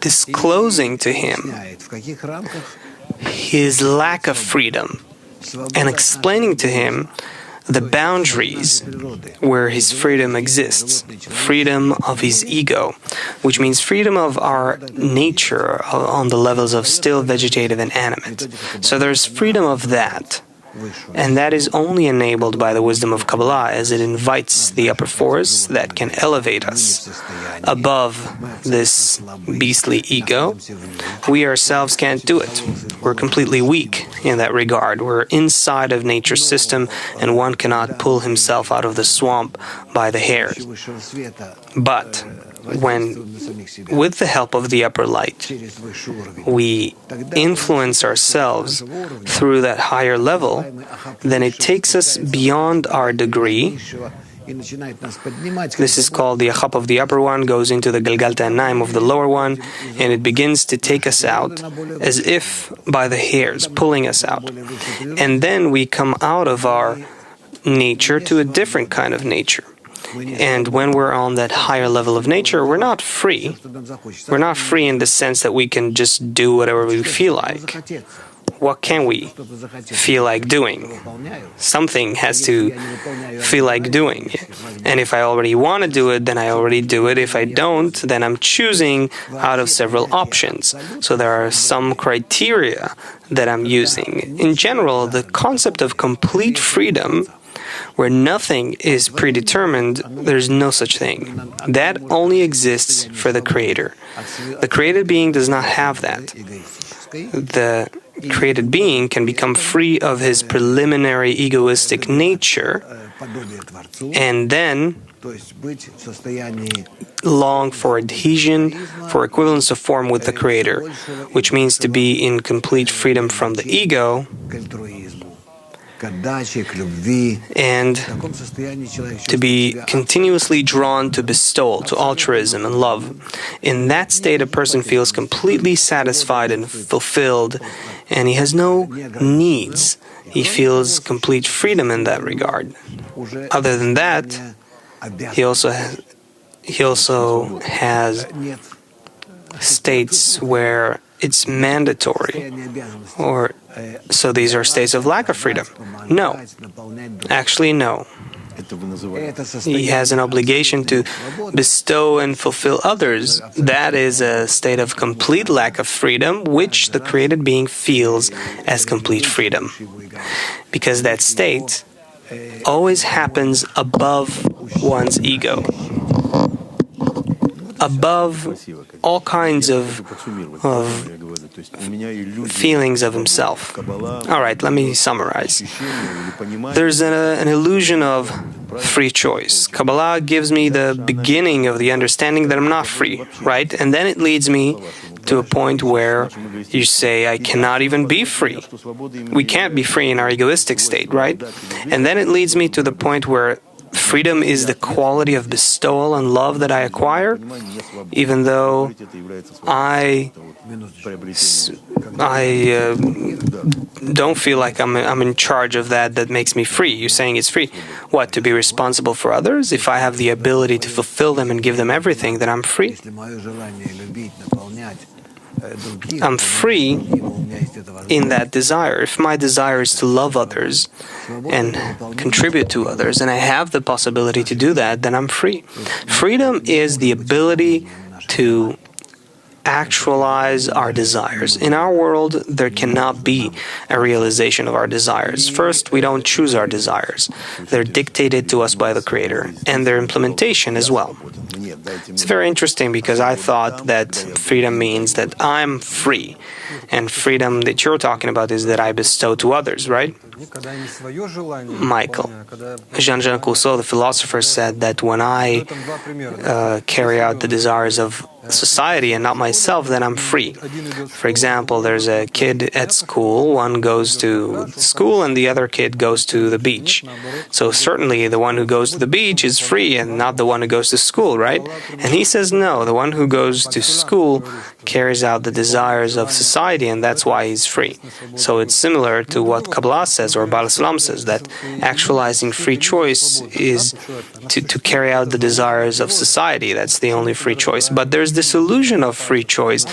disclosing to him his lack of freedom and explaining to him the boundaries where his freedom exists, freedom of his ego, which means freedom of our nature on the levels of still, vegetative, and animate. So there's freedom of that. And that is only enabled by the wisdom of Kabbalah, as it invites the upper force that can elevate us above this beastly ego. We ourselves can't do it. We're completely weak in that regard. We're inside of nature's system, and one cannot pull himself out of the swamp by the hairs. But when, with the help of the upper light, we influence ourselves through that higher level, then it takes us beyond our degree. This is called the achap of the upper one, goes into the galgalta and naim of the lower one, and it begins to take us out as if by the hairs, pulling us out. And then we come out of our nature to a different kind of nature. And when we're on that higher level of nature, we're not free. We're not free in the sense that we can just do whatever we feel like. What can we feel like doing? Something has to feel like doing. And if I already want to do it, then I already do it. If I don't, then I'm choosing out of several options. So there are some criteria that I'm using. In general, the concept of complete freedom, where nothing is predetermined, there's no such thing. That only exists for the Creator. The created being does not have that. The created being can become free of his preliminary egoistic nature and then long for adhesion, for equivalence of form with the Creator, which means to be in complete freedom from the ego and to be continuously drawn to bestowal, to altruism and love. In that state, a person feels completely satisfied and fulfilled, and he has no needs. He feels complete freedom in that regard. Other than that, he also has states where it's mandatory, or so these are states of lack of freedom. No. Actually, no. He has an obligation to bestow and fulfill others. That is a state of complete lack of freedom, which the created being feels as complete freedom. Because that state always happens above one's ego, above all kinds of feelings of himself. All right, let me summarize. There's an illusion of free choice. Kabbalah gives me the beginning of the understanding that I'm not free, right? And then it leads me to a point where you say, I cannot even be free. We can't be free in our egoistic state, right? And then it leads me to the point where freedom is the quality of bestowal and love that I acquire, even though I don't feel like I'm in charge of that makes me free. You're saying it's free. What, to be responsible for others? If I have the ability to fulfill them and give them everything, then I'm free. I'm free in that desire. If my desire is to love others and contribute to others, and I have the possibility to do that, then I'm free. Freedom is the ability to actualize our desires. In our world, there cannot be a realization of our desires. First, we don't choose our desires. They're dictated to us by the Creator, and their implementation as well. It's very interesting because I thought that freedom means that I'm free, and freedom that you're talking about is that I bestow to others, right? Michael. Jean-Jacques Rousseau, the philosopher, said that when I carry out the desires of society and not myself, then I'm free. For example, there's a kid at school, one goes to school and the other kid goes to the beach. So certainly the one who goes to the beach is free and not the one who goes to school, right? And he says no, the one who goes to school carries out the desires of society and that's why he's free. So it's similar to what Kabbalah says says, or Baal Salam says, that actualizing free choice is to carry out the desires of society. That's the only free choice. But there's this illusion of free choice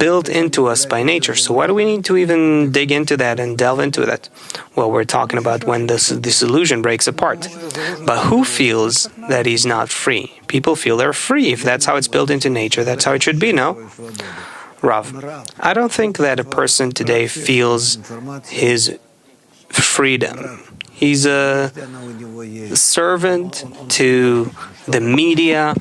built into us by nature. So why do we need to even dig into that and delve into that? Well, we're talking about when this illusion breaks apart. But who feels that he's not free? People feel they're free. If that's how it's built into nature, that's how it should be, no? Rav, I don't think that a person today feels his freedom. He's a servant to the media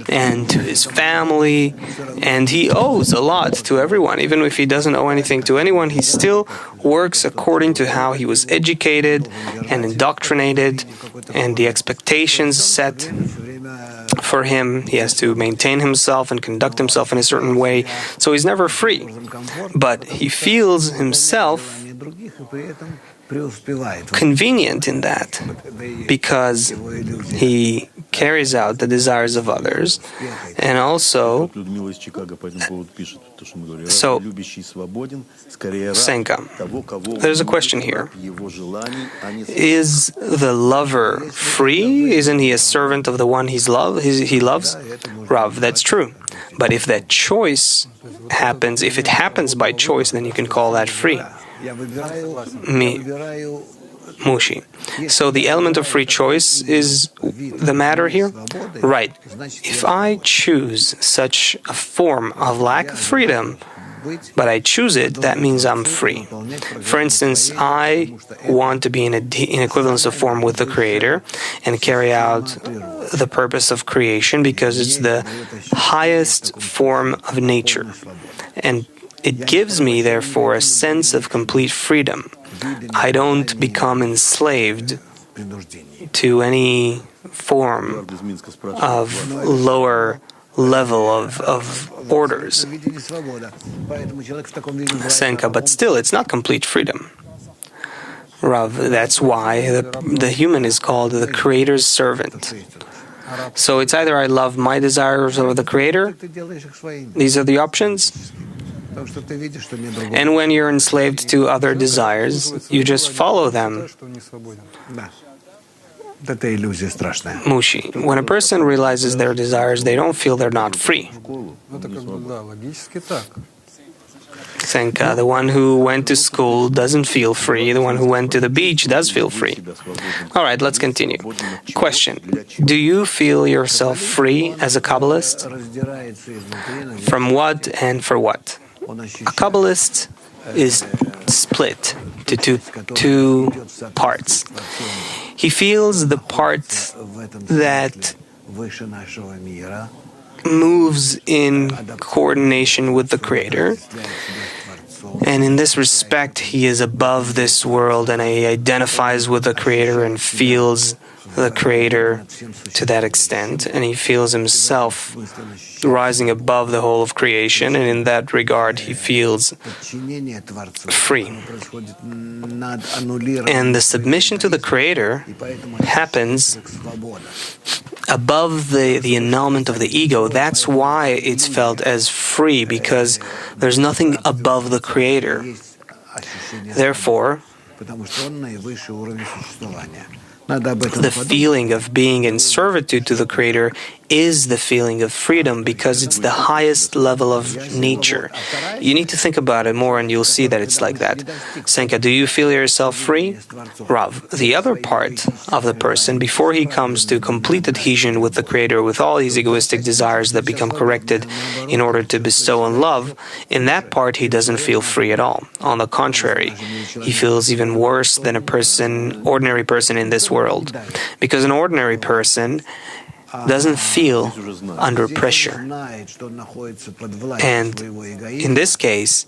and to his family, and he owes a lot to everyone. Even if he doesn't owe anything to anyone, he still works according to how he was educated and indoctrinated, and the expectations set for him. He has to maintain himself and conduct himself in a certain way, so he's never free. But he feels himself convenient in that because he carries out the desires of others, and also Senka, there's a question here. Is the lover free? Isn't he a servant of the one he loves? Rav, that's true. But if that choice happens, if it happens by choice, then you can call that free. Mushi. So the element of free choice is the matter here? Right. If I choose such a form of lack of freedom, but I choose it, that means I'm free. For instance, I want to be in equivalence of form with the Creator and carry out the purpose of creation because it's the highest form of nature. And it gives me, therefore, a sense of complete freedom. I don't become enslaved to any form of lower level of orders. Senka, but still, it's not complete freedom. Rav, that's why the human is called the Creator's servant. So it's either I love my desires over the Creator, these are the options, and when you're enslaved to other desires, you just follow them. Mushi, when a person realizes their desires, they don't feel they're not free. Senka, the one who went to school doesn't feel free. The one who went to the beach does feel free. All right, let's continue. Question. Do you feel yourself free as a Kabbalist? From what and for what? A Kabbalist is split to two parts. He feels the part that moves in coordination with the Creator, and in this respect he is above this world, and he identifies with the Creator and feels the Creator to that extent, and he feels himself rising above the whole of creation, and in that regard he feels free. And the submission to the Creator happens above the annulment of the ego. That's why it's felt as free, because there's nothing above the Creator. Therefore, the feeling of being in servitude to the Creator is the feeling of freedom, because it's the highest level of nature. You need to think about it more and you'll see that it's like that. Senka, do you feel yourself free? Rav, the other part of the person, before he comes to complete adhesion with the Creator, with all his egoistic desires that become corrected in order to bestow on love, in that part he doesn't feel free at all. On the contrary, he feels even worse than ordinary person in this world. Because an ordinary person doesn't feel under pressure. And in this case,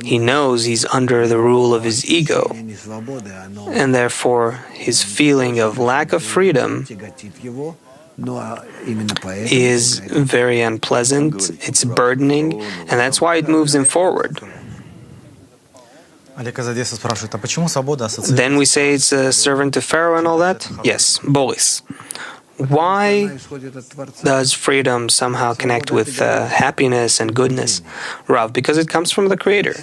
he knows he's under the rule of his ego, and therefore his feeling of lack of freedom is very unpleasant, it's burdening, and that's why it moves him forward. Then we say it's a servant to Pharaoh and all that? Yes, Boris. Why does freedom somehow connect with happiness and goodness? Rav, because it comes from the Creator.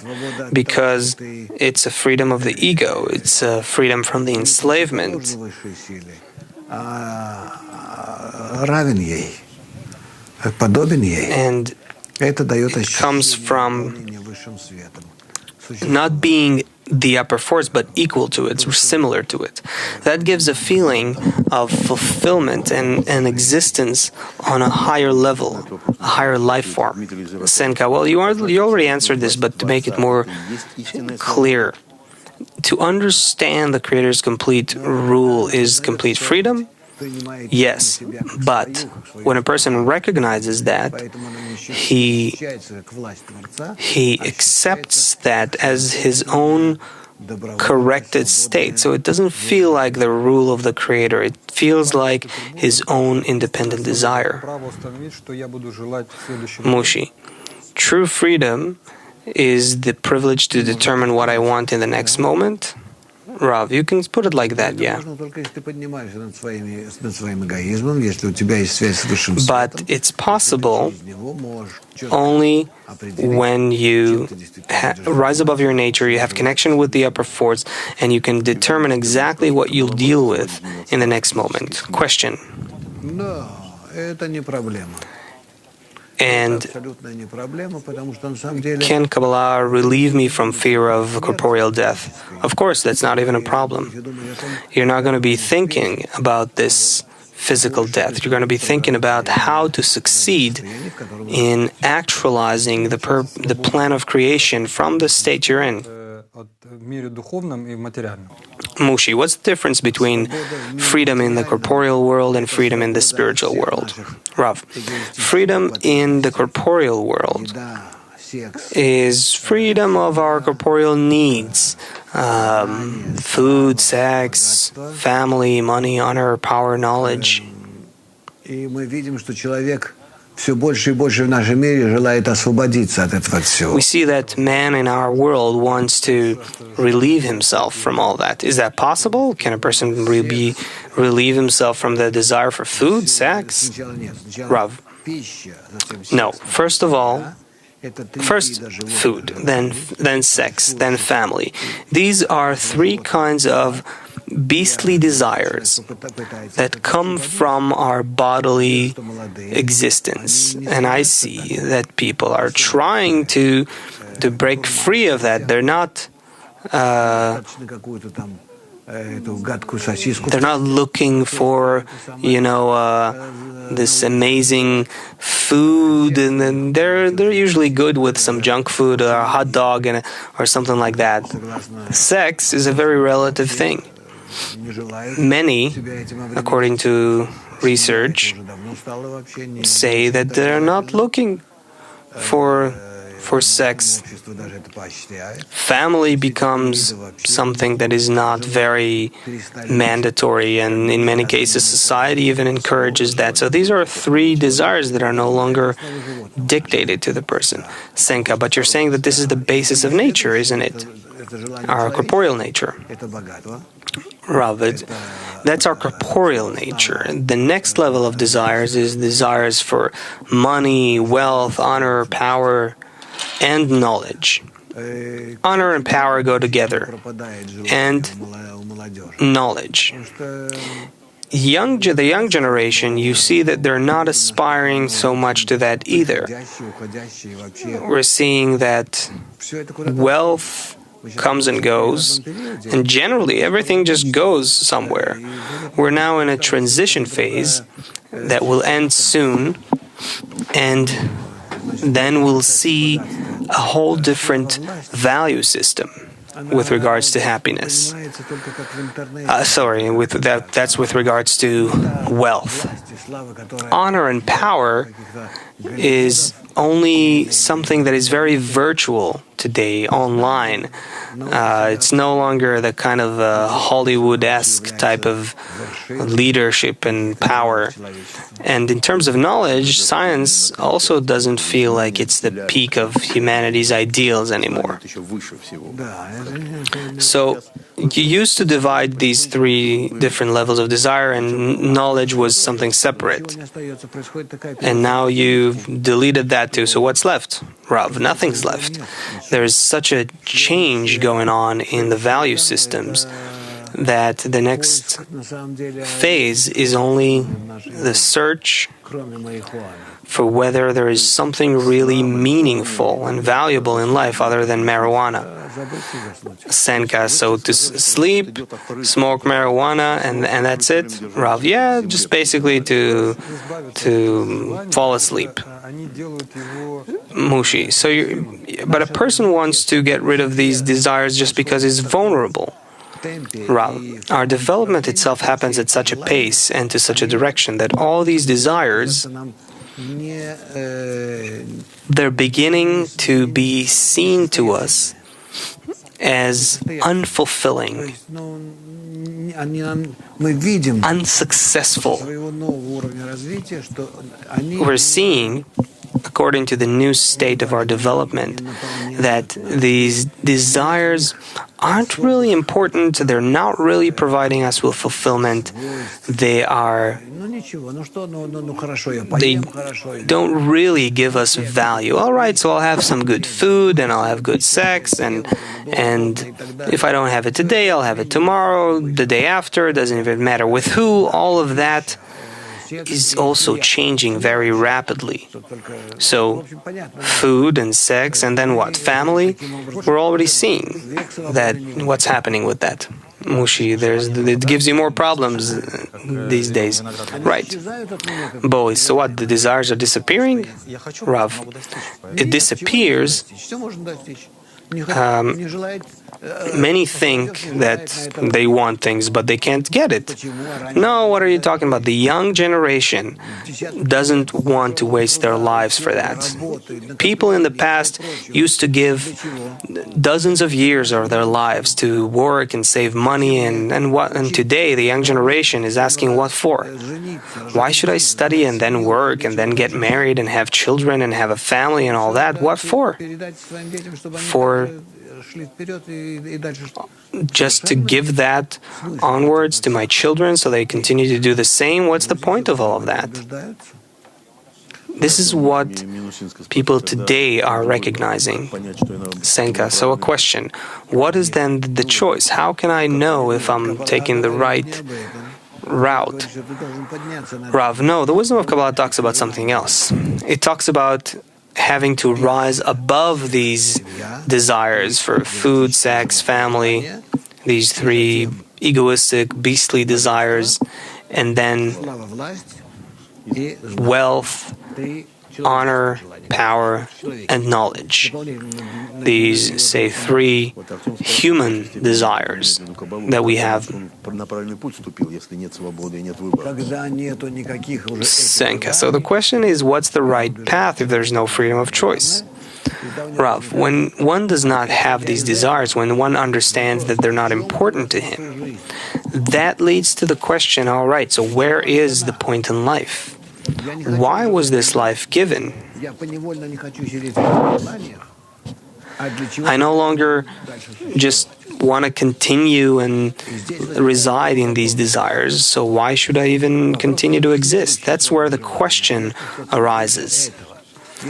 Because it's a freedom of the ego. It's a freedom from the enslavement. And it comes from not being the upper force, but equal to it, similar to it. That gives a feeling of fulfillment and existence on a higher level, a higher life form. Senka, well, you already answered this, but to make it more clear, to understand the Creator's complete rule is complete freedom. Yes, but when a person recognizes that, he accepts that as his own corrected state. So it doesn't feel like the rule of the Creator. It feels like his own independent desire. Mushi. True freedom is the privilege to determine what I want in the next moment. Rav, you can put it like that, yeah. But it's possible only when you rise above your nature, you have connection with the upper force, and you can determine exactly what you'll deal with in the next moment. Question. And can Kabbalah relieve me from fear of corporeal death? Of course, that's not even a problem. You're not going to be thinking about this physical death. You're going to be thinking about how to succeed in actualizing the plan of creation from the state you're in. Mushi, what's the difference between freedom in the corporeal world and freedom in the spiritual world? Rav, freedom in the corporeal world is freedom of our corporeal needs. Food, sex, family, money, honor, power, knowledge. We see that man in our world wants to relieve himself from all that. Is that possible? Can a person relieve himself from the desire for food, sex? Rav. No. First food, then sex, then family. These are three kinds of beastly desires that come from our bodily existence. And I see that people are trying to break free of that. They're not looking for, this amazing food, and then they're usually good with some junk food or a hot dog or something like that. Sex is a very relative thing. Many, according to research, say that they're not looking for sex. Family becomes something that is not very mandatory, and in many cases society even encourages that. So these are three desires that are no longer dictated to the person. Senka, but you're saying that this is the basis of nature, isn't it? Our corporeal nature. Rav, that's our corporeal nature. The next level of desires is desires for money, wealth, honor, power, and knowledge. Honor and power go together, and knowledge. The young generation, you see that they're not aspiring so much to that either. We're seeing that wealth comes and goes, and generally everything just goes somewhere. We're now in a transition phase that will end soon, and then we'll see a whole different value system with regards to happiness. That's with regards to wealth. Honor and power is only something that is very virtual today online. It's no longer the kind of Hollywood-esque type of leadership and power. And in terms of knowledge, science also doesn't feel like it's the peak of humanity's ideals anymore. So you used to divide these three different levels of desire, and knowledge was something separate. And now you've deleted that too. So what's left? Rav, nothing's left. There's such a change going on in the value systems that the next phase is only the search for whether there is something really meaningful and valuable in life other than marijuana. Senka, so to sleep, smoke marijuana, and that's it? Rav, yeah, just basically to fall asleep. Mushi, but a person wants to get rid of these desires just because he's vulnerable. Rav, our development itself happens at such a pace and to such a direction that all these desires, they're beginning to be seen to us as unfulfilling, unsuccessful. We're seeing, according to the new state of our development, that these desires aren't really important, they're not really providing us with fulfillment, they don't really give us value. All right, so I'll have some good food and I'll have good sex, and if I don't have it today, I'll have it tomorrow, the day after, it doesn't even matter with who. All of that is also changing very rapidly. So, food and sex, and then what? Family? We're already seeing that. What's happening with that? Mushi, it gives you more problems these days. Right. Boy, so what? The desires are disappearing? Rav, it disappears. Many think that they want things, but they can't get it. No, what are you talking about? The young generation doesn't want to waste their lives for that. People in the past used to give dozens of years of their lives to work and save money, and today the young generation is asking what for? Why should I study and then work and then get married and have children and have a family and all that? What for? Just to give that onwards to my children so they continue to do the same? What's the point of all of that? This is what people today are recognizing. Senka, so a question. What is then the choice? How can I know if I'm taking the right route? Rav, no, the wisdom of Kabbalah talks about something else. It talks about having to rise above these desires for food, sex, family, these three egoistic, beastly desires, and then wealth, honor, power, and knowledge. These, say, three human desires that we have. Senka. So the question is, what's the right path if there's no freedom of choice? Rav, when one does not have these desires, when one understands that they're not important to him, that leads to the question, all right, so where is the point in life? Why was this life given? I no longer just want to continue and reside in these desires, so why should I even continue to exist? That's where the question arises.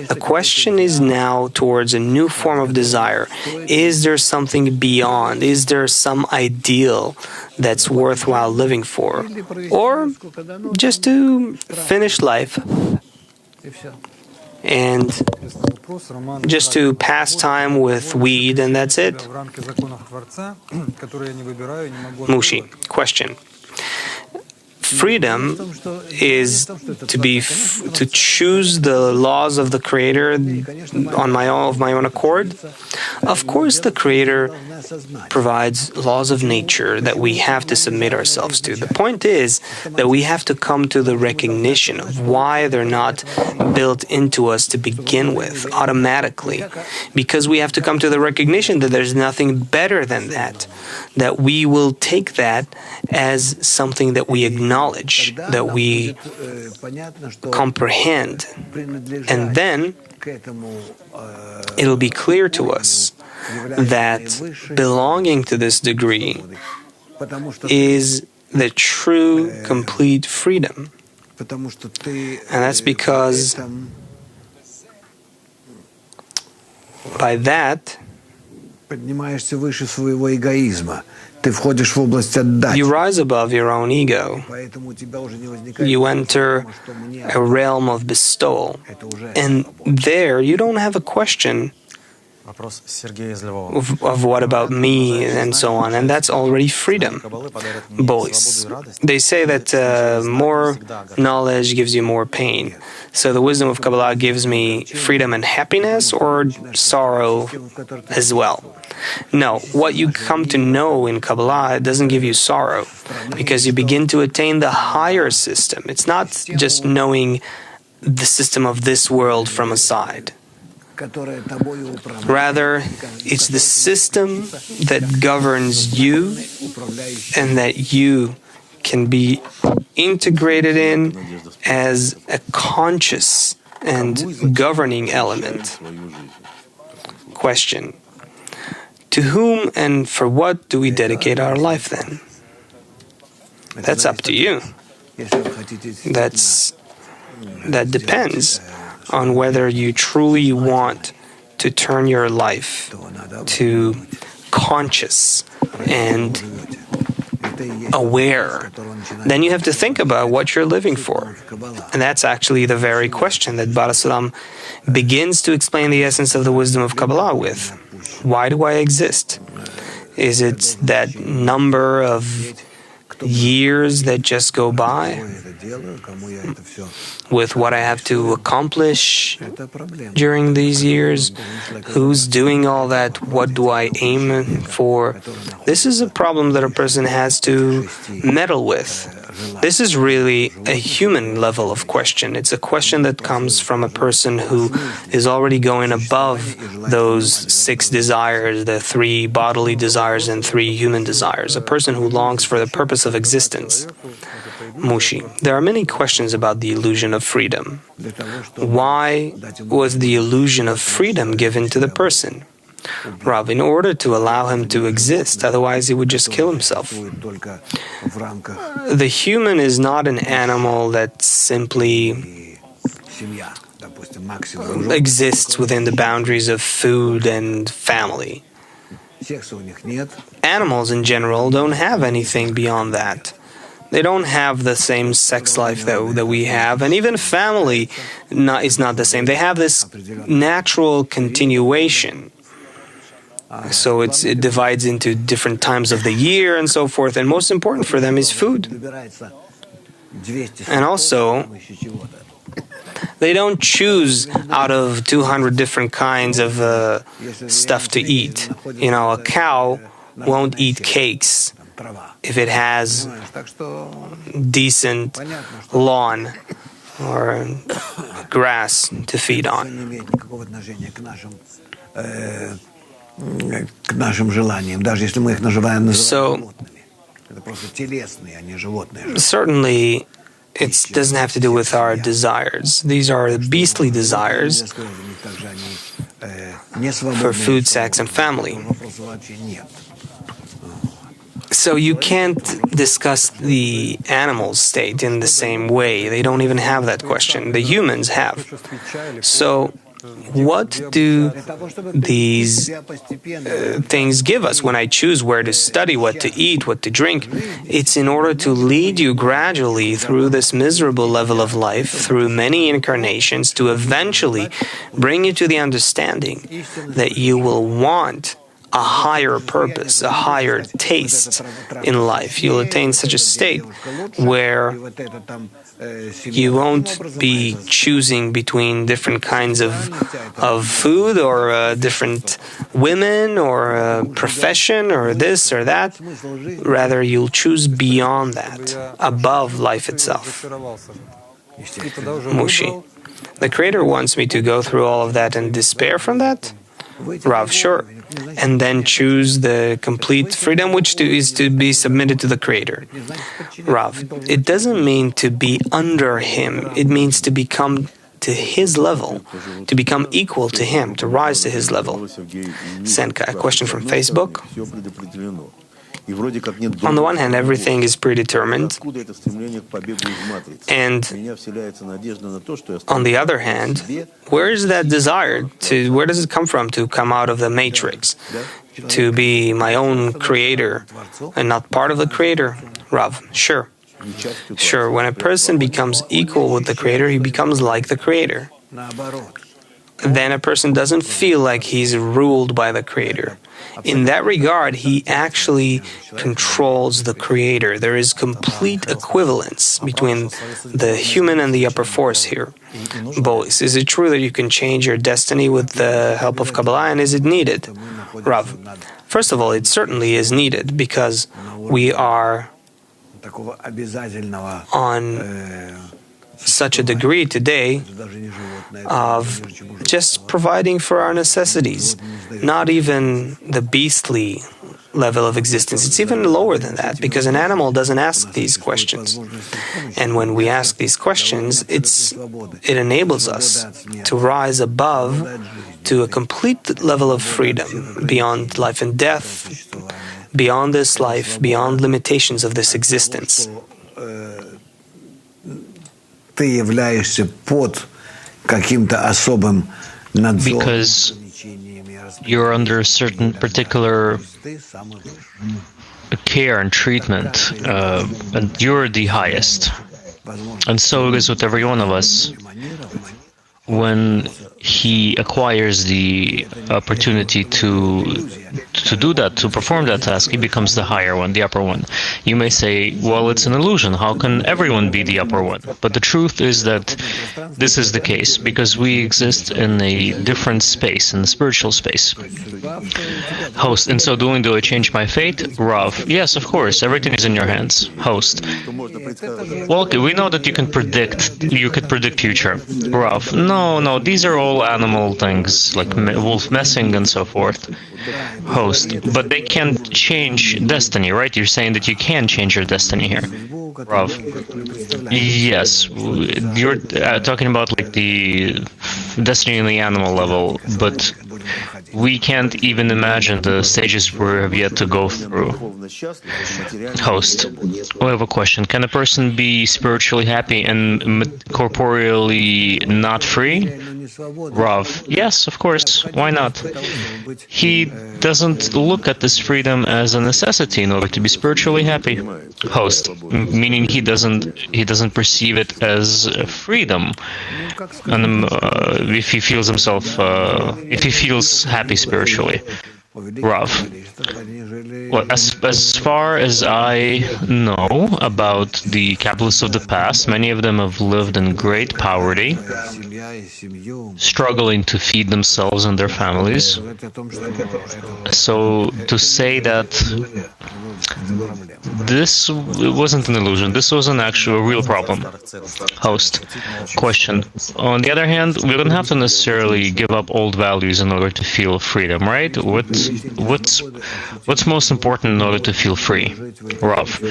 The question is now towards a new form of desire. Is there something beyond? Is there some ideal that's worthwhile living for? Or just to finish life and just to pass time with weed and that's it? Mushi, question. Freedom is to choose the laws of the Creator of my own accord. Of course, the Creator provides laws of nature that we have to submit ourselves to. The point is that we have to come to the recognition of why they're not built into us to begin with, automatically. Because we have to come to the recognition that there's nothing better than that we will take that as something that we acknowledge, that we comprehend. And then it'll be clear to us that belonging to this degree is the true, complete freedom. And that's because by that, you rise above your own ego. You enter a realm of bestowal. And there you don't have a question of what about me and so on, and that's already freedom. Boys, they say that more knowledge gives you more pain. So the wisdom of Kabbalah gives me freedom and happiness, or sorrow as well? No, what you come to know in Kabbalah doesn't give you sorrow, because you begin to attain the higher system. It's not just knowing the system of this world from aside. Rather, it's the system that governs you and that you can be integrated in as a conscious and governing element. Question: to whom and for what do we dedicate our life then? That's up to you. That depends on whether you truly want to turn your life to conscious and aware. Then you have to think about what you're living for. And that's actually the very question that Barasalam begins to explain the essence of the wisdom of Kabbalah with. Why do I exist? Is it that number of years that just go by with what I have to accomplish during these years? Who's doing all that? What do I aim for? This is a problem that a person has to meddle with. This is really a human level of question. It's a question that comes from a person who is already going above those 6 desires, the 3 bodily desires and 3 human desires, a person who longs for the purpose of existence. Mushi, there are many questions about the illusion of freedom. Why was the illusion of freedom given to the person? Rav, in order to allow him to exist, otherwise he would just kill himself. The human is not an animal that simply exists within the boundaries of food and family. Animals in general don't have anything beyond that. They don't have the same sex life that we have, and even family is not the same. They have this natural continuation. So it divides into different times of the year and so forth, and most important for them is food. And also, they don't choose out of 200 different kinds of stuff to eat. You know, a cow won't eat cakes if it has decent lawn or grass to feed on. So, certainly, it doesn't have to do with our desires. These are beastly desires for food, sex, and family. So you can't discuss the animal's state in the same way. They don't even have that question. The humans have. So what do these things give us when I choose where to study, what to eat, what to drink? It's in order to lead you gradually through this miserable level of life, through many incarnations, to eventually bring you to the understanding that you will want a higher purpose, a higher taste in life. You'll attain such a state where you won't be choosing between different kinds of food or different women or a profession or this or that. Rather, you'll choose beyond that, above life itself. Mushi. The Creator wants me to go through all of that and despair from that? Rav, sure. And then choose the complete freedom, which is to be submitted to the Creator. Rav, it doesn't mean to be under Him. It means to become to His level, to become equal to Him, to rise to His level. Senka, a question from Facebook. On the one hand, everything is predetermined, and on the other hand, where is that desire to? Where does it come from to come out of the matrix, to be my own creator and not part of the Creator? Rav, sure. When a person becomes equal with the Creator, he becomes like the Creator. Then a person doesn't feel like he's ruled by the Creator. In that regard, he actually controls the Creator. There is complete equivalence between the human and the upper force here. Boys, is it true that you can change your destiny with the help of Kabbalah, and is it needed? Rav, first of all, it certainly is needed, because we are on such a degree today of just providing for our necessities, not even the beastly level of existence. It's even lower than that, because an animal doesn't ask these questions. And when we ask these questions, it enables us to rise above to a complete level of freedom, beyond life and death, beyond this life, beyond limitations of this existence. Because you're under a certain particular care and treatment, and you're the highest. And so it is with every one of us. When he acquires the opportunity to do that, to perform that task, he becomes the higher one, the upper one. You may say, well, it's an illusion. How can everyone be the upper one? But the truth is that this is the case, because we exist in a different space, in the spiritual space. Host, in so doing, do I change my fate? Rav, yes, of course, everything is in your hands. Host, well, okay, we know that you could predict future. Rav, no, these are all animal things, like wolf messing and so forth. Host, but they can't change destiny, right? You're saying that you can change your destiny here. Rav, yes, you're talking about like the destiny in the animal level, but we can't even imagine the stages we have yet to go through. Host, we have a question. Can a person be spiritually happy and corporeally not free? Rav, yes, of course. Why not? He doesn't look at this freedom as a necessity in order to be spiritually happy. Host, meaning he doesn't perceive it as freedom, and if he feels happy spiritually. Rav, well, as far as I know about the Kabbalists of the past, many of them have lived in great poverty, struggling to feed themselves and their families. So to say that this wasn't an illusion, this was an actual real problem. Host, question. On the other hand, we don't have to necessarily give up old values in order to feel freedom, right? What's most important in order to feel free? Rav,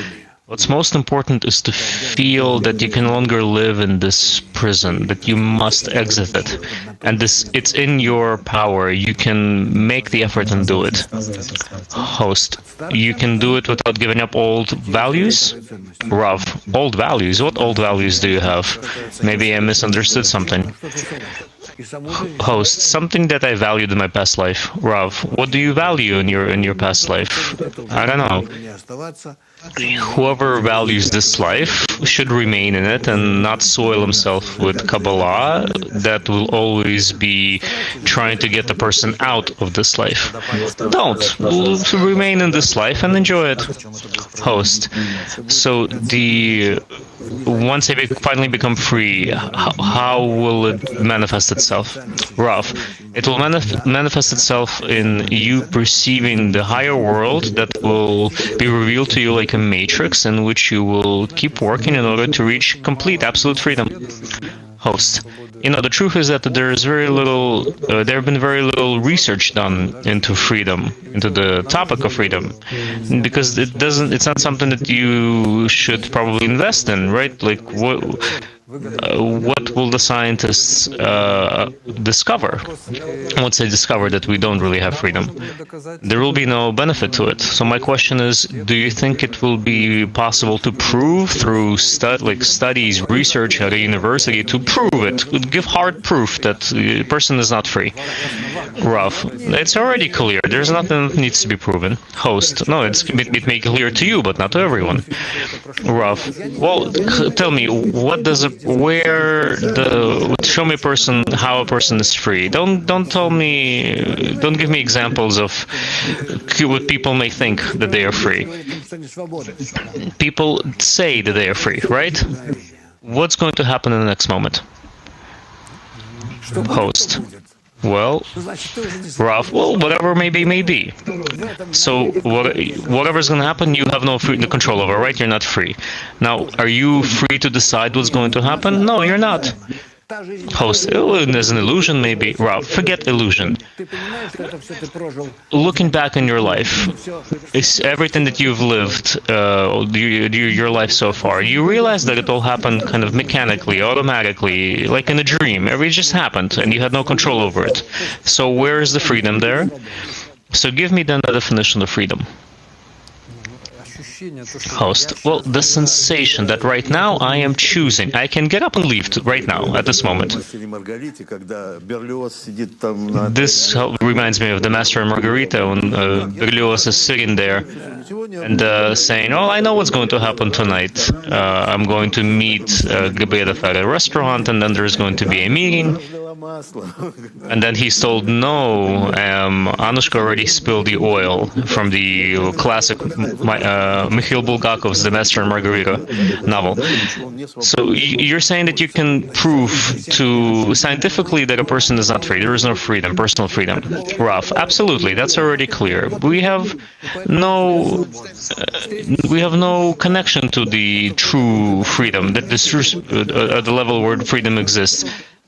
what's most important is to feel that you can no longer live in this prison, that you must exit it. And it's in your power. You can make the effort and do it. Host, you can do it without giving up old values? Rav, old values? What old values do you have? Maybe I misunderstood something. Host, something that I valued in my past life. Rav, what do you value in your past life? I don't know. Whoever values this life should remain in it and not soil himself with Kabbalah that will always be trying to get the person out of this life. Don't. Remain in this life and enjoy it. Host. So once I finally become free, how will it manifest itself? Rav, it will manifest itself in you perceiving the higher world that will be revealed to you like a matrix in which you will keep working in order to reach complete absolute freedom. Host. The truth is that there have been very little research done into freedom, into the topic of freedom, because it's not something that you should probably invest in, right? Like, what will the scientists discover once they discover that we don't really have freedom? There will be no benefit to it. So my question is, do you think it will be possible to prove through studies, research at a university, to prove it, give hard proof that a person is not free? Rav, it's already clear. There's nothing that needs to be proven. Host, no, it may be clear to you, but not to everyone. Rav, well, tell me, show me a person, how a person is free. Don't give me examples of what people may think that they are free. People say that they are free, right? What's going to happen in the next moment? Host. Well, Rav, whatever may be. So whatever's going to happen, you have no control over, right? You're not free. Now, are you free to decide what's going to happen? No, you're not. Host, there's an illusion maybe. Rav, forget illusion. Looking back in your life, it's everything that you've lived, your life so far, you realize that it all happened kind of mechanically, automatically, like in a dream. It just happened, and you had no control over it. So where is the freedom there? So give me then the definition of freedom. Host, well, the sensation that right now I am choosing. I can get up and leave right now, at this moment. This reminds me of the Master and Margarita when Berlioz is sitting there and saying, oh, I know what's going to happen tonight. I'm going to meet Gabriela at a restaurant, and then there's going to be a meeting. And then he's told, no, Anushka already spilled the oil from the classic Mikhail Bulgakov's The Master and Margarita novel. So you're saying that you can prove scientifically that a person is not free. There is no freedom, personal freedom. Rav, absolutely, that's already clear. We have no connection to the true freedom, that the level where freedom exists.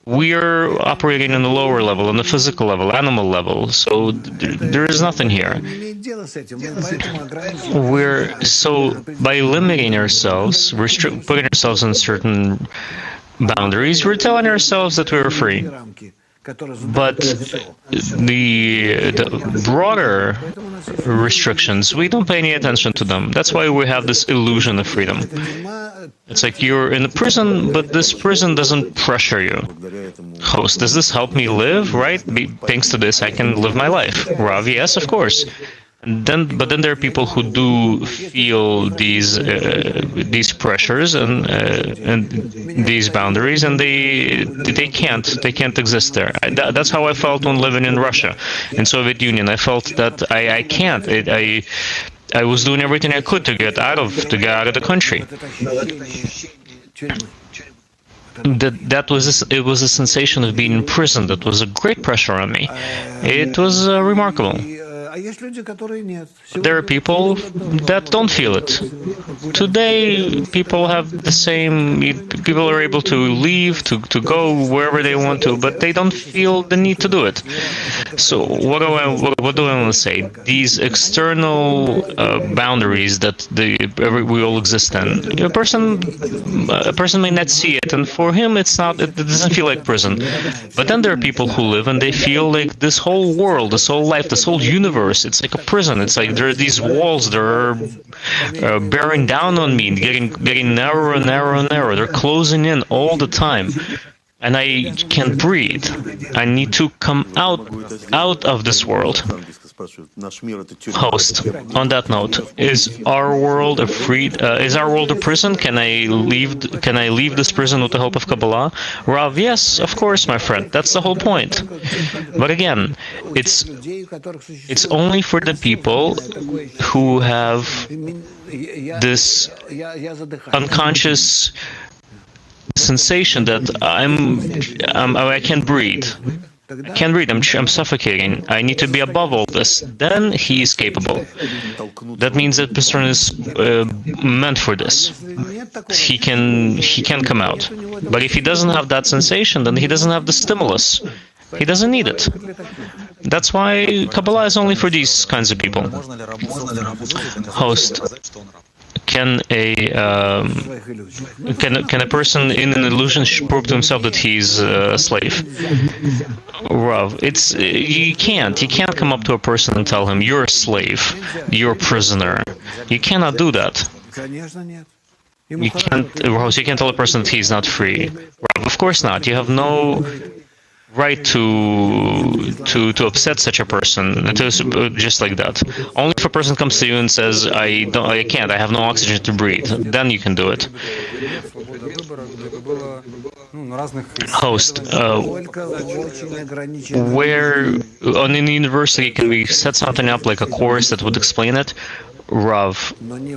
We are operating on the lower level, on the physical level, animal level. So there is nothing here. By limiting ourselves, putting ourselves in certain boundaries, we're telling ourselves that we're free. But the broader restrictions, we don't pay any attention to them. That's why we have this illusion of freedom. It's like you're in a prison, but this prison doesn't pressure you. Host, does this help me live, right? Thanks to this, I can live my life. Rav, yes, of course. But then there are people who do feel these pressures and these boundaries, and they can't exist there. That's how I felt when living in Russia, in Soviet Union. I felt that I can't. I was doing everything I could to get out of the country. It was a sensation of being in prison. That was a great pressure on me. It was remarkable. There are people that don't feel it. Today, people have the same. People are able to leave, to go wherever they want to, but they don't feel the need to do it. So, what do I want to say? These external boundaries that we all exist in. A person may not see it, and for him, it doesn't feel like prison. But then there are people who live and they feel like this whole world, this whole life, this whole universe. It's like a prison. It's like there are these walls that are bearing down on me, getting narrower and narrower and narrower. They're closing in all the time. and I can breathe. I need to come out of this world. Host, on that note, is our world a prison? Can I leave this prison with the help of Kabbalah? Rav, yes, of course, my friend. That's the whole point. But again, it's only for the people who have this unconscious sensation that I can't breathe. I can't breathe. I'm suffocating. I need to be above all this. Then he is capable. That means that person is meant for this. He can come out. But if he doesn't have that sensation, then he doesn't have the stimulus. He doesn't need it. That's why Kabbalah is only for these kinds of people. Host. Can a person in an illusion prove to himself that he's a slave? Rav, you can't come up to a person and tell him you're a slave, you're a prisoner. You cannot do that. You can't tell a person that he's not free. Rav, of course not. You have no right to upset such a person just like that. Only if a person comes to you and says, I have no oxygen to breathe, then you can do it. Host, where in the university can we set something up like a course that would explain it? Rav,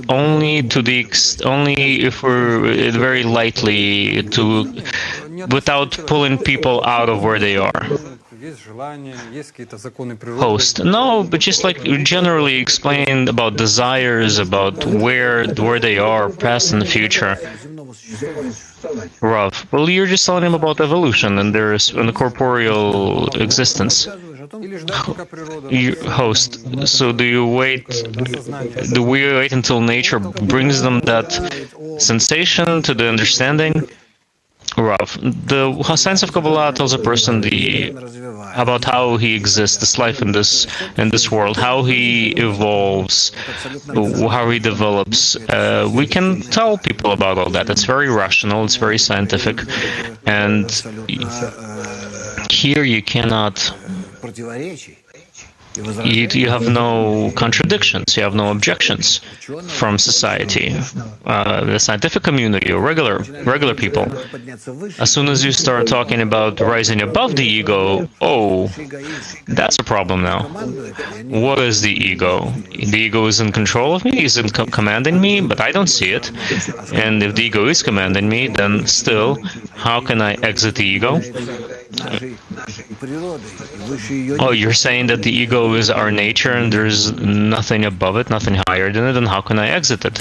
only if we're very lightly without pulling people out of where they are. Host, no, but just like generally explain about desires, about where they are, past and future. Rav, well, you're just telling him about evolution and the corporeal existence. Host, so do we wait until nature brings them that sensation to the understanding? Rav, the science of Kabbalah tells a person about how he exists, this life in this world, how he evolves, how he develops. We can tell people about all that. It's very rational, it's very scientific, and here you cannot. You have no contradictions, you have no objections from society, the scientific community, or regular people. As soon as you start talking about rising above the ego, that's a problem now. What is the ego? The ego is in control of me, is in commanding me, but I don't see it. And if the ego is commanding me, then still, how can I exit the ego? Oh, you're saying that the ego is our nature and there's nothing above it, nothing higher than it, and how can I exit it?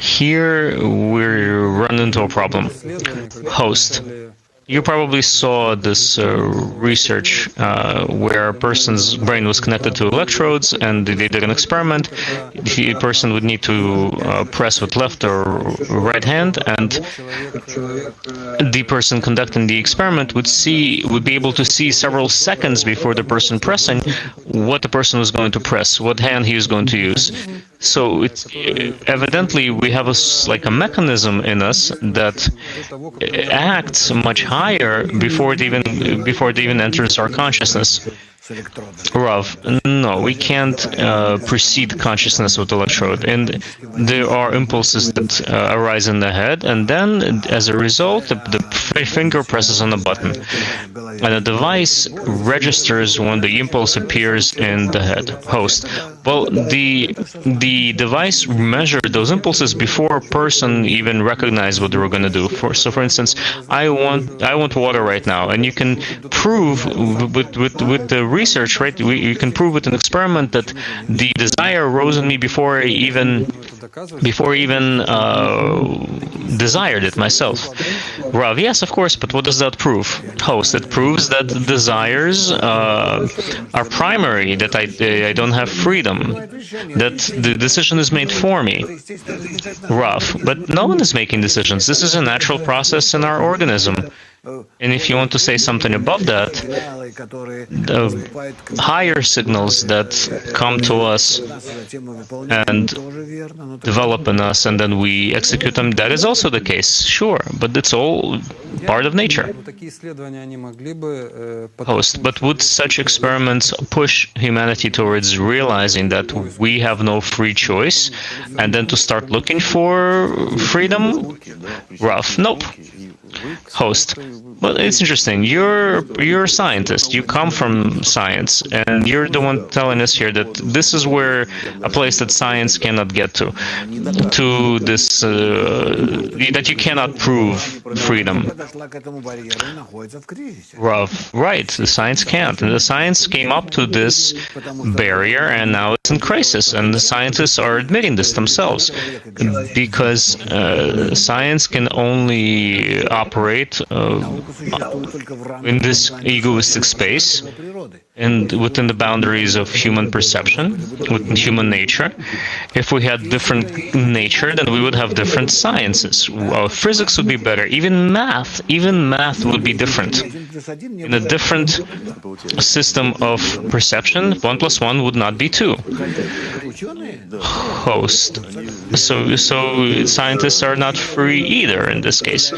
Here we run into a problem. Host. You probably saw this research where a person's brain was connected to electrodes, and they did an experiment. The person would need to press with left or right hand, and the person conducting the experiment would be able to see several seconds before the person pressing what the person was going to press, what hand he was going to use. So it's evidently we have a mechanism in us that acts much higher before it even enters our consciousness. Rav, no, we can't precede consciousness with electrode, and there are impulses that arise in the head, and then as a result the finger presses on the button, and the device registers when the impulse appears in the head. Host, well, the device measured those impulses before a person even recognized what they were going to do. So for instance, I want water right now, and you can prove with the research, right? You can prove with an experiment that the desire rose in me before I even desired it myself. Rav, yes, of course, but what does that prove? Host, it proves that desires are primary, that I don't have freedom, that the decision is made for me. Rav, but no one is making decisions. This is a natural process in our organism. And if you want to say something above that, the higher signals that come to us and develop in us and then we execute them, that is also the case, sure, but it's all part of nature. Host, but would such experiments push humanity towards realizing that we have no free choice and then to start looking for freedom? Rough. Nope. Host. Well, it's interesting. You're a scientist. You come from science, and you're the one telling us here that this is where a place that science cannot get to this that you cannot prove freedom. Rough. Right. The science can't, and the science came up to this barrier, and now it's in crisis. And the scientists are admitting this themselves, because science can only operate in this egoistic space and within the boundaries of human perception, within human nature. If we had different nature, then we would have different sciences. Physics would be better. Even math would be different. In a different system of perception, 1 + 1 would not be 2. Host. So scientists are not free either in this case.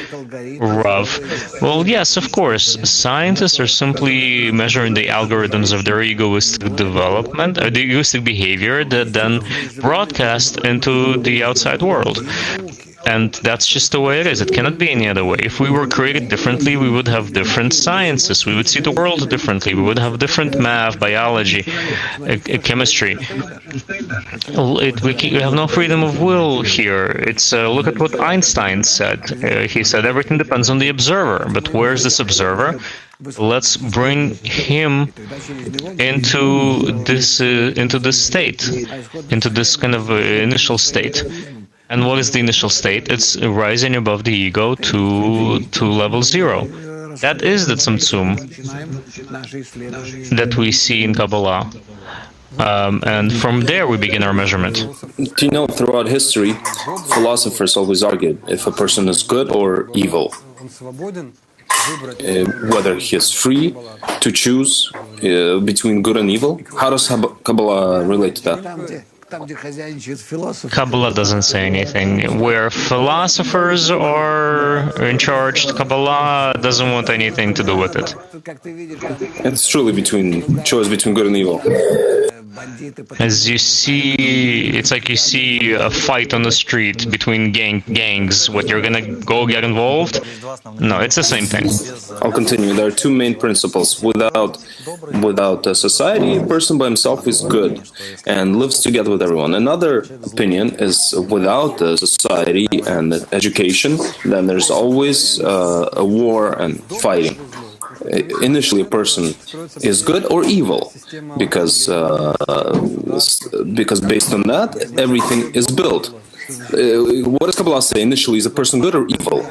Rav. Well, yes, of course. Scientists are simply measuring the algorithms of their egoistic development, or the egoistic behavior that then broadcast into the outside world. And that's just the way it is. It cannot be any other way. If we were created differently, we would have different sciences. We would see the world differently. We would have different math, biology, chemistry. We have no freedom of will here. It's look at what Einstein said. He said everything depends on the observer. But where's this observer? Let's bring him into this state, into this kind of initial state. And what is the initial state? It's rising above the ego to level 0. That is the Tzimtzum that we see in Kabbalah. And from there we begin our measurement. Do you know, throughout history, philosophers always argued if a person is good or evil. Whether he is free to choose between good and evil. How does Kabbalah relate to that? Kabbalah doesn't say anything. Where philosophers are in charge, Kabbalah doesn't want anything to do with it. It's truly choice between good and evil. As you see, it's like you see a fight on the street between gangs. What, you're gonna go get involved? No, it's the same thing. I'll continue. There are two main principles. Without a society, a person by himself is good and lives together with everyone. Another opinion is without a society and education, then there's always a war and fighting. Initially, a person is good or evil, because based on that, everything is built. What does Kabbalah say? Initially, is a person good or evil?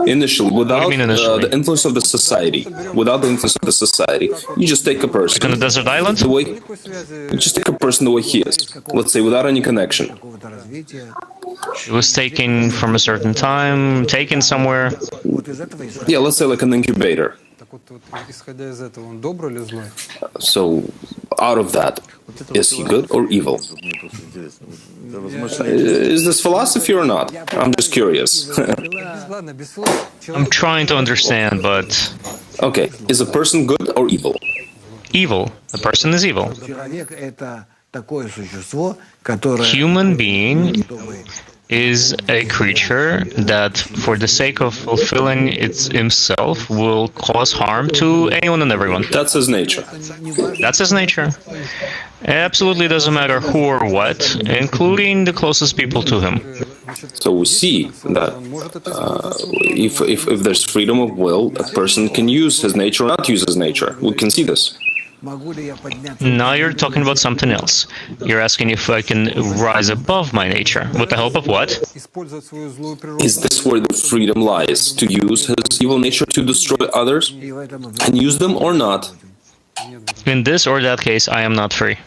Initially, without the influence of the society. Without the influence of the society, you just take a person. Like on a desert island? You just take a person the way he is. Let's say without any connection. It was taken from a certain time, taken somewhere. Yeah, let's say like an incubator. So, out of that, is he good or evil? Is this philosophy or not? I'm just curious. I'm trying to understand, but... Okay, is a person good or evil? Evil. The person is evil. Human being is a creature that, for the sake of fulfilling himself, will cause harm to anyone and everyone. That's his nature. That's his nature. It absolutely doesn't matter who or what, including the closest people to him. So we see that if there's freedom of will, a person can use his nature or not use his nature. We can see this. Now you're talking about something else. You're asking if I can rise above my nature. With the help of what? Is this where the freedom lies? To use his evil nature to destroy others and use them or not? In this or that case, I am not free.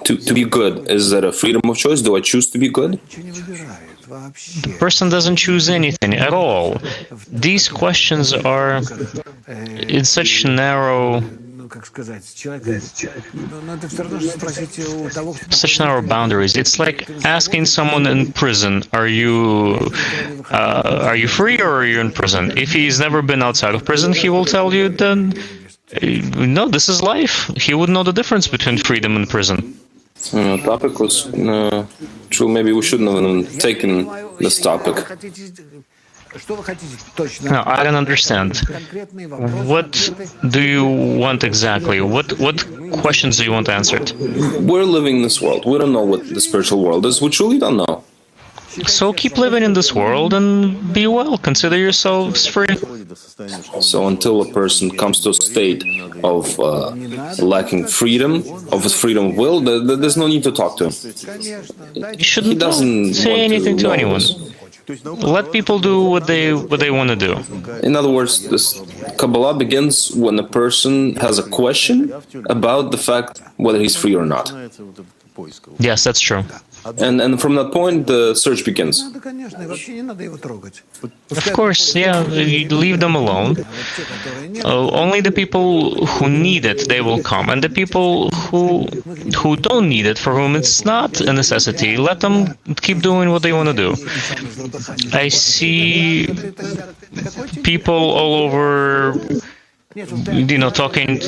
To be good, is that a freedom of choice? Do I choose to be good? The person doesn't choose anything at all. These questions are in such narrow boundaries. It's like asking someone in prison, are you free or are you in prison? If he's never been outside of prison, he will tell you then, no, this is life. He would know the difference between freedom and prison. Topic was true. Maybe we shouldn't have taken this topic. No, I don't understand. What do you want exactly? What questions do you want answered? We're living in this world. We don't know what the spiritual world is. We truly don't know. So keep living in this world and be well. Consider yourselves free. So until a person comes to a state of lacking freedom, of his freedom of will, there's no need to talk to him. You shouldn't say anything to anyone. Let people do what they want to do. In other words, this Kabbalah begins when a person has a question about the fact whether he's free or not. Yes, that's true. And from that point, the search begins. Of course, yeah, you leave them alone. Only the people who need it, they will come. And the people who don't need it, for whom it's not a necessity, let them keep doing what they want to do. I see people all over, talking,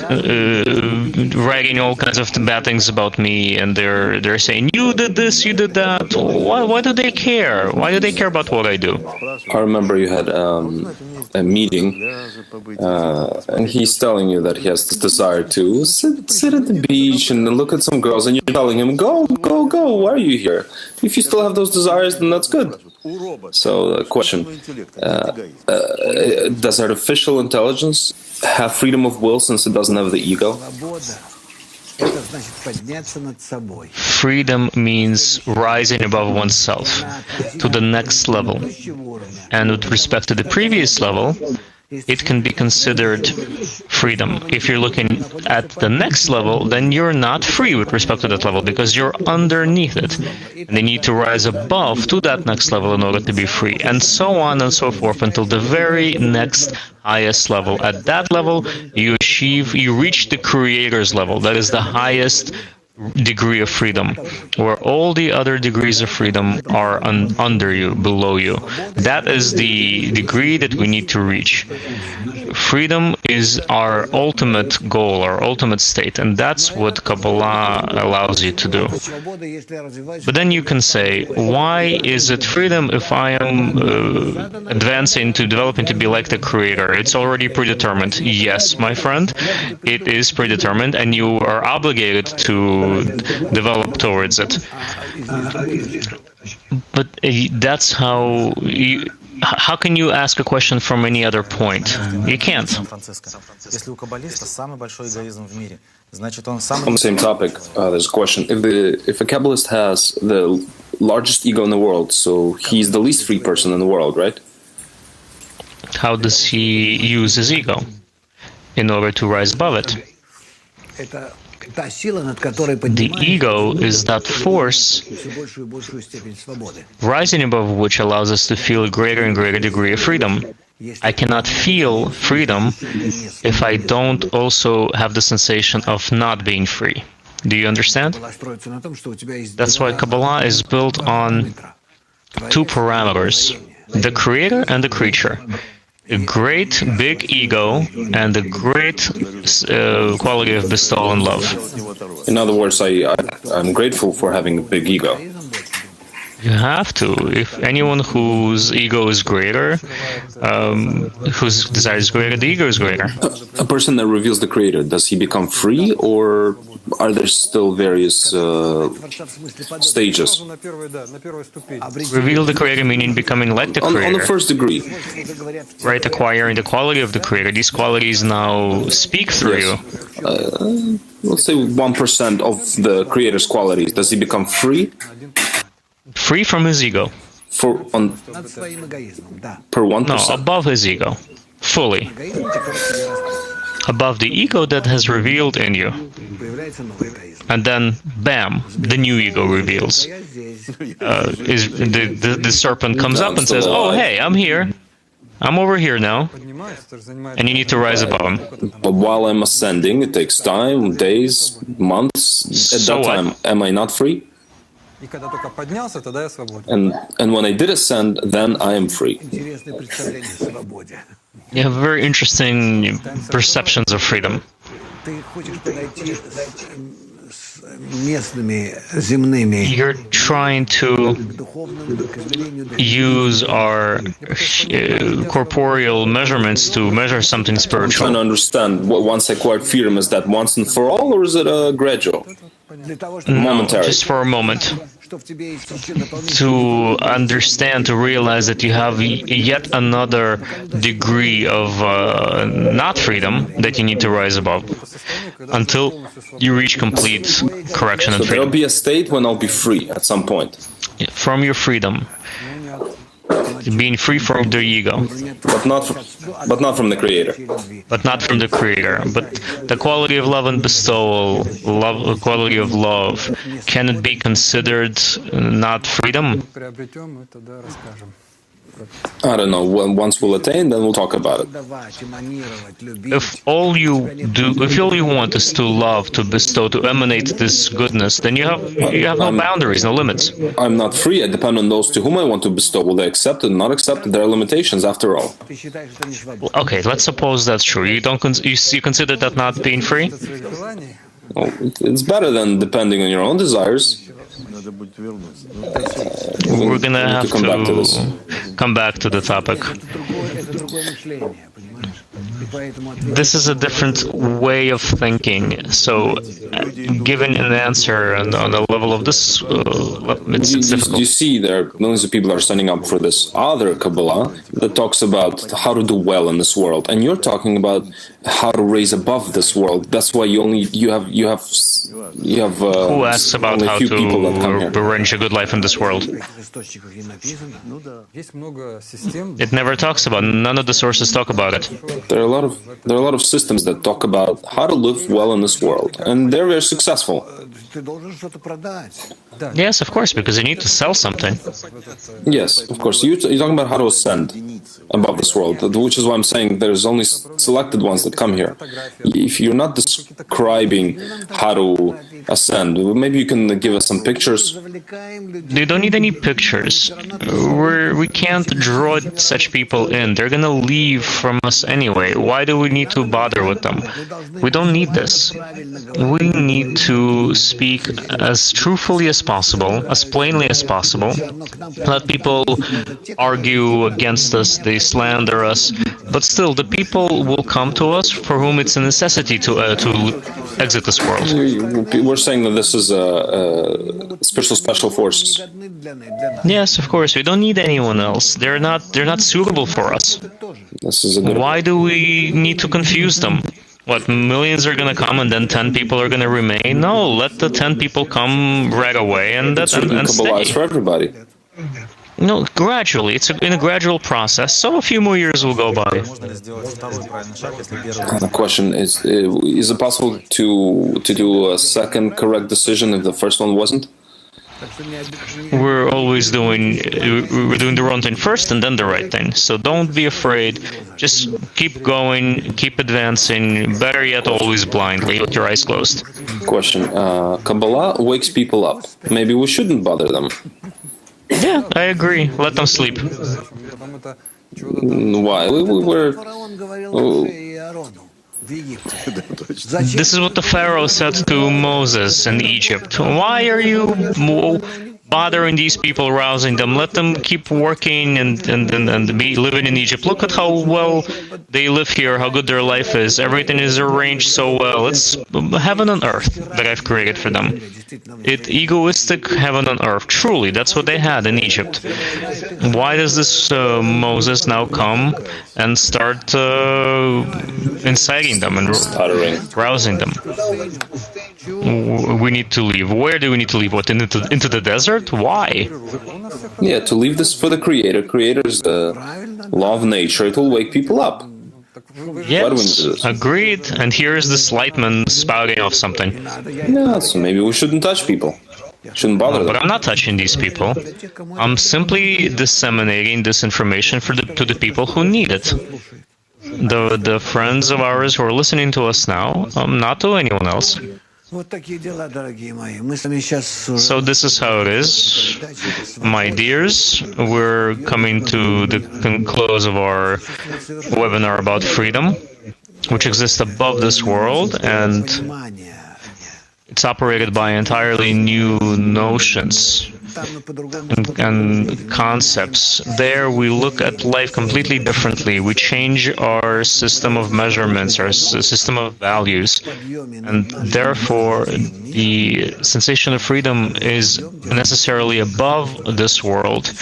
ragging all kinds of bad things about me, and they're saying, you did this, you did that. Why do they care? Why do they care about what I do? I remember you had a meeting, and he's telling you that he has this desire to sit at the beach and look at some girls, and you're telling him, go, why are you here? If you still have those desires, then that's good. So, question, does artificial intelligence have freedom of will since it doesn't have the ego? Freedom means rising above oneself to the next level. And with respect to the previous level, it can be considered freedom. If you're looking at the next level, then you're not free with respect to that level because you're underneath it. And they need to rise above to that next level in order to be free. And so on and so forth until the very next highest level. At that level, you reach the creator's level. That is the highest degree of freedom, where all the other degrees of freedom are under you, below you. That is the degree that we need to reach. Freedom is our ultimate goal, our ultimate state, and that's what Kabbalah allows you to do. But then you can say, why is it freedom if I am developing to be like the Creator? It's already predetermined. Yes, my friend, it is predetermined, and you are obligated to develop towards it. But that's how can you ask a question from any other point? You can't. On the same topic, there's a question. If a Kabbalist has the largest ego in the world, so he's the least free person in the world, right? How does he use his ego in order to rise above it? The ego is that force rising above which allows us to feel a greater and greater degree of freedom. I cannot feel freedom if I don't also have the sensation of not being free. Do you understand? That's why Kabbalah is built on two parameters, the creator and the creature. A great big ego and a great quality of bestowal and love. In other words, I'm grateful for having a big ego. You have to. If anyone whose ego is greater, whose desire is greater, the ego is greater. A person that reveals the Creator, does he become free, or are there still various stages? Reveal the Creator meaning becoming like the Creator. On the first degree. Right, acquiring the quality of the Creator. These qualities now speak through you. Let's say 1% of the Creator's qualities. Does he become free? Free from his ego. Per 1%? No, above his ego. Fully. above the ego that has revealed in you. And then, bam, the new ego reveals. The serpent comes up and says, "Oh, hey, I'm here. I'm over here now." And you need to rise above him. But while I'm ascending, it takes time, days, months. At So that time, am I not free? And when I did ascend, then I am free. You have very interesting perceptions of freedom. You're trying to use our corporeal measurements to measure something I'm spiritual. trying to understand, once acquired freedom, is that once and for all, or is it a gradual? Momentary. Just for a moment. To understand, to realize that you have yet another degree of not freedom that you need to rise above until you reach complete correction and So there'll freedom. be a state when I'll be free at some point. From your freedom, being free from the ego, But not from the Creator. but not from the Creator. But the quality of love and bestowal, love, quality of love, can it be considered not freedom? I don't know. Once we'll attain, then we'll talk about it. If all you want is to love, to bestow, to emanate this goodness, then you have no boundaries, no limits. I'm not free. I depend on those to whom I want to bestow. Will they accept it? Not accept it? There are limitations, after all. Okay, let's suppose that's true. You consider that not being free? Well, it's better than depending on your own desires. We're gonna have come back to this. come back to the topic. This is a different way of thinking. So, giving an answer on the level of this, it's difficult. You see, there are millions of people are signing up for this other Kabbalah that talks about how to do well in this world, and you're talking about how to raise above this world. That's why you have Who asks about only a how few people that come to here. arrange a good life in this world? It never talks about. None of the sources talk about it. There are a lot of systems that talk about how to live well in this world, and they're very successful. Yes, of course, because you need to sell something. Yes, of course. You're talking about how to ascend above this world, which is why I'm saying there's only selected ones that come here. If you're not describing how to ascend, maybe you can give us some pictures. They don't need any pictures. We can't draw such people in. They're gonna leave from us anyway. Why do we need to bother with them? We don't need this. We need to speak as truthfully as possible, as plainly as possible. Let people argue against us, they slander us, but still the people will come to us for whom it's a necessity to exit this world. We're saying that this is a spiritual special forces. Yes, of course. We don't need anyone else. They're not suitable for us. This is a good. Why do we need to confuse them? What, millions are going to come and then 10 people are going to remain? No, let the 10 people come right away and Kabbalah stay. is for everybody. No, gradually. It's in a gradual process. So a few more years will go by. The question is it possible to do a second correct decision if the first one wasn't? We're always doing the wrong thing first and then the right thing. So don't be afraid. Just keep going, keep advancing. Better yet, always blindly with your eyes closed. Question. Kabbalah wakes people up. Maybe we shouldn't bother them. Yeah, I agree. Let them sleep. Why? We're... This is what the Pharaoh said to Moses in Egypt. Why are you bothering these people, rousing them? Let them keep working and be living in Egypt. Look at how well they live here, how good their life is. Everything is arranged so well. It's heaven on earth that I've created for them. It's egoistic heaven on earth. Truly, that's what they had in Egypt. Why does this Moses now come and start inciting them and rousing them? We need to leave. Where do we need to leave? What, into the desert? Why? Yeah, to leave this for the Creator. Creator is the law of nature. It will wake people up. Why do we need to do Yes, this? agreed. And here's this Laitman spouting off something. Yeah, so maybe we shouldn't touch people. Shouldn't bother But them. I'm not touching these people. I'm simply disseminating this information to the people who need it. The friends of ours who are listening to us now, not to anyone else. So this is how it is. My dears, we're coming to the close of our webinar about freedom, which exists above this world, and it's operated by entirely new notions and concepts. There we look at life completely differently. We change our system of measurements, our system of values, and therefore the sensation of freedom is necessarily above this world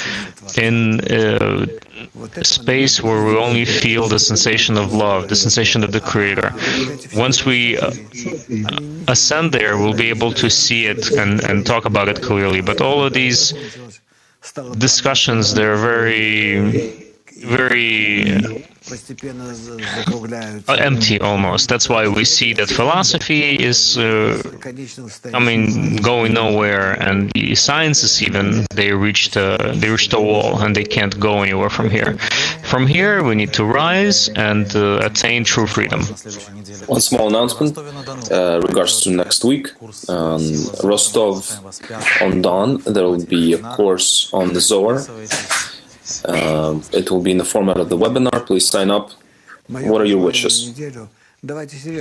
in a space where we only feel the sensation of love, the sensation of the Creator. Once we ascend there, we'll be able to see it and talk about it clearly. But all of these discussions, they're very empty almost. That's why we see that philosophy is going nowhere, and the sciences even they reached a wall and they can't go anywhere from here. From here, we need to rise and attain true freedom. One small announcement regards to next week. Rostov on Don, there will be a course on the Zohar. It will be in the format of the webinar. Please sign up. What are your wishes?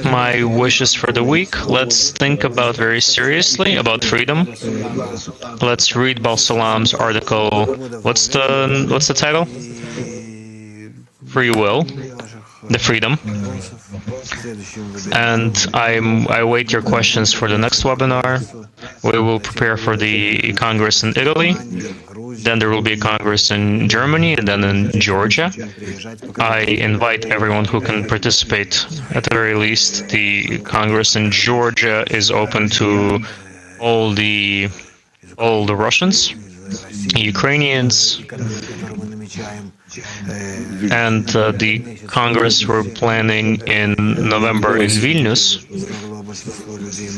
My wishes for the week. Let's think about very seriously about freedom. Let's read Baal Salam's article. What's the title? Free will, the freedom. And I await your questions for the next webinar. We will prepare for the Congress in Italy. Then there will be a Congress in Germany, and then in Georgia. I invite everyone who can participate. At the very least, the Congress in Georgia is open to all the Russians, Ukrainians, and the Congress we're planning in November in Vilnius.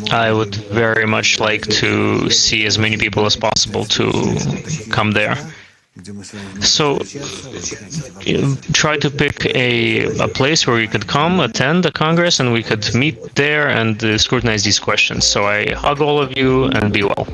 I would very much like to see as many people as possible to come there. So try to pick a place where we could come, attend the Congress, and we could meet there and scrutinize these questions. So I hug all of you and be well.